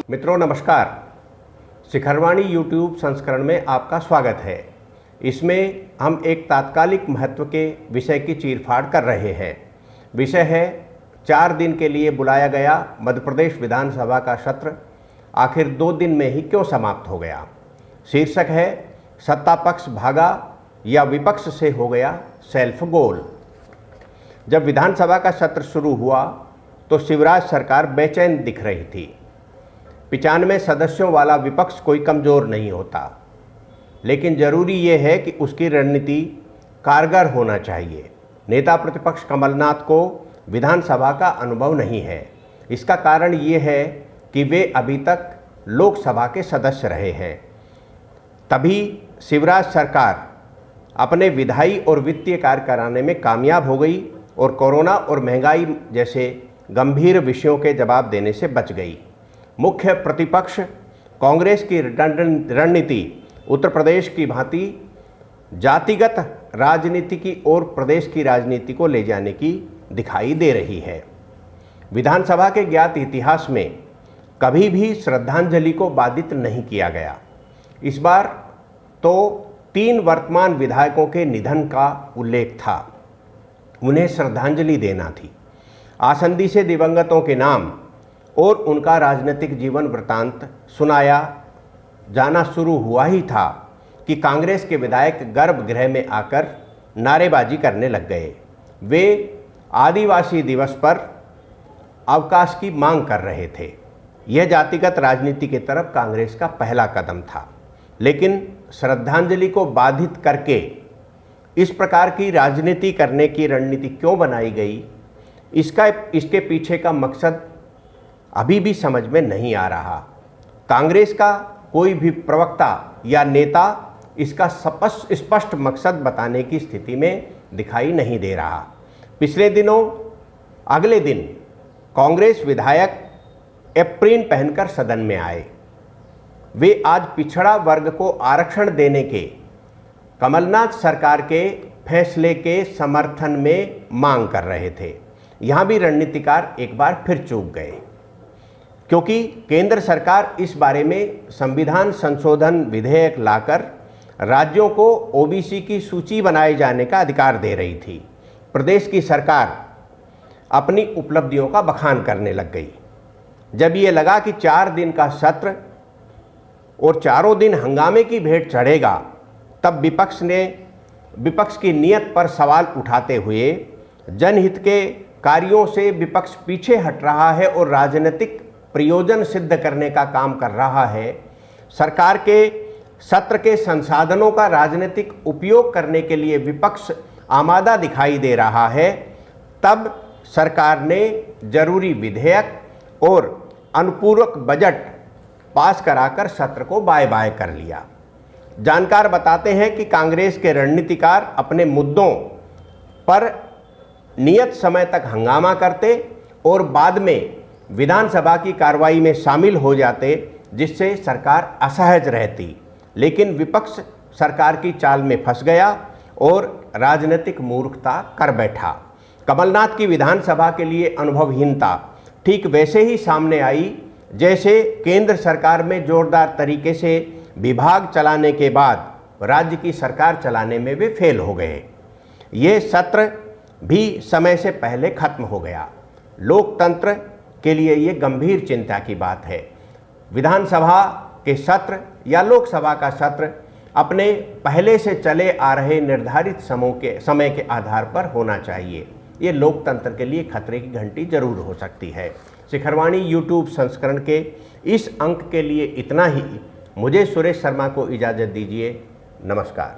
मित्रों नमस्कार। शिखरवाणी यूट्यूब संस्करण में आपका स्वागत है। इसमें हम एक तात्कालिक महत्व के विषय की चीरफाड़ कर रहे हैं। विषय है 4 दिन के लिए बुलाया गया मध्य प्रदेश विधानसभा का सत्र आखिर 2 दिन में ही क्यों समाप्त हो गया। शीर्षक है सत्ता पक्ष भागा या विपक्ष से हो गया सेल्फ गोल। जब विधानसभा का सत्र शुरू हुआ तो शिवराज सरकार बेचैन दिख रही थी। 95 सदस्यों वाला विपक्ष कोई कमज़ोर नहीं होता, लेकिन ज़रूरी ये है कि उसकी रणनीति कारगर होना चाहिए। नेता प्रतिपक्ष कमलनाथ को विधानसभा का अनुभव नहीं है। इसका कारण ये है कि वे अभी तक लोकसभा के सदस्य रहे हैं। तभी शिवराज सरकार अपने विधायी और वित्तीय कार्य कराने में कामयाब हो गई और कोरोना और महंगाई जैसे गंभीर विषयों के जवाब देने से बच गई। मुख्य प्रतिपक्ष कांग्रेस की रणनीति उत्तर प्रदेश की भांति जातिगत राजनीति की ओर प्रदेश की राजनीति को ले जाने की दिखाई दे रही है। विधानसभा के ज्ञात इतिहास में कभी भी श्रद्धांजलि को बाधित नहीं किया गया। इस बार तो 3 वर्तमान विधायकों के निधन का उल्लेख था, उन्हें श्रद्धांजलि देना थी। आसंदी से दिवंगतों के नाम और उनका राजनीतिक जीवन वृतांत सुनाया जाना शुरू हुआ ही था कि कांग्रेस के विधायक गर्भगृह में आकर नारेबाजी करने लग गए। वे आदिवासी दिवस पर अवकाश की मांग कर रहे थे। यह जातिगत राजनीति की तरफ कांग्रेस का पहला कदम था, लेकिन श्रद्धांजलि को बाधित करके इस प्रकार की राजनीति करने की रणनीति क्यों बनाई गई, इसके पीछे का मकसद अभी भी समझ में नहीं आ रहा। कांग्रेस का कोई भी प्रवक्ता या नेता इसका स्पष्ट मकसद बताने की स्थिति में दिखाई नहीं दे रहा। पिछले दिनों अगले दिन कांग्रेस विधायक एप्रिन पहनकर सदन में आए। वे आज पिछड़ा वर्ग को आरक्षण देने के कमलनाथ सरकार के फैसले के समर्थन में मांग कर रहे थे। यहाँ भी रणनीतिकार एक बार फिर चूक गए, क्योंकि केंद्र सरकार इस बारे में संविधान संशोधन विधेयक लाकर राज्यों को ओबीसी की सूची बनाए जाने का अधिकार दे रही थी। प्रदेश की सरकार अपनी उपलब्धियों का बखान करने लग गई। जब ये लगा कि 4 दिन का सत्र और चारों दिन हंगामे की भेंट चढ़ेगा, तब विपक्ष की नीयत पर सवाल उठाते हुए जनहित के कार्यों से विपक्ष पीछे हट रहा है और राजनीतिक प्रयोजन सिद्ध करने का काम कर रहा है, सरकार के सत्र के संसाधनों का राजनीतिक उपयोग करने के लिए विपक्ष आमादा दिखाई दे रहा है, तब सरकार ने जरूरी विधेयक और अनुपूरक बजट पास कराकर सत्र को बाय बाय कर लिया। जानकार बताते हैं कि कांग्रेस के रणनीतिकार अपने मुद्दों पर नियत समय तक हंगामा करते और बाद में विधानसभा की कार्रवाई में शामिल हो जाते, जिससे सरकार असहज रहती। लेकिन विपक्ष सरकार की चाल में फंस गया और राजनीतिक मूर्खता कर बैठा। कमलनाथ की विधानसभा के लिए अनुभवहीनता ठीक वैसे ही सामने आई जैसे केंद्र सरकार में जोरदार तरीके से विभाग चलाने के बाद राज्य की सरकार चलाने में वे फेल हो गए। ये सत्र भी समय से पहले खत्म हो गया। लोकतंत्र के लिए ये गंभीर चिंता की बात है। विधानसभा के सत्र या लोकसभा का सत्र अपने पहले से चले आ रहे निर्धारित समय के आधार पर होना चाहिए। ये लोकतंत्र के लिए खतरे की घंटी जरूर हो सकती है। शिखरवाणी यूट्यूब संस्करण के इस अंक के लिए इतना ही। मुझे सुरेश शर्मा को इजाज़त दीजिए। नमस्कार।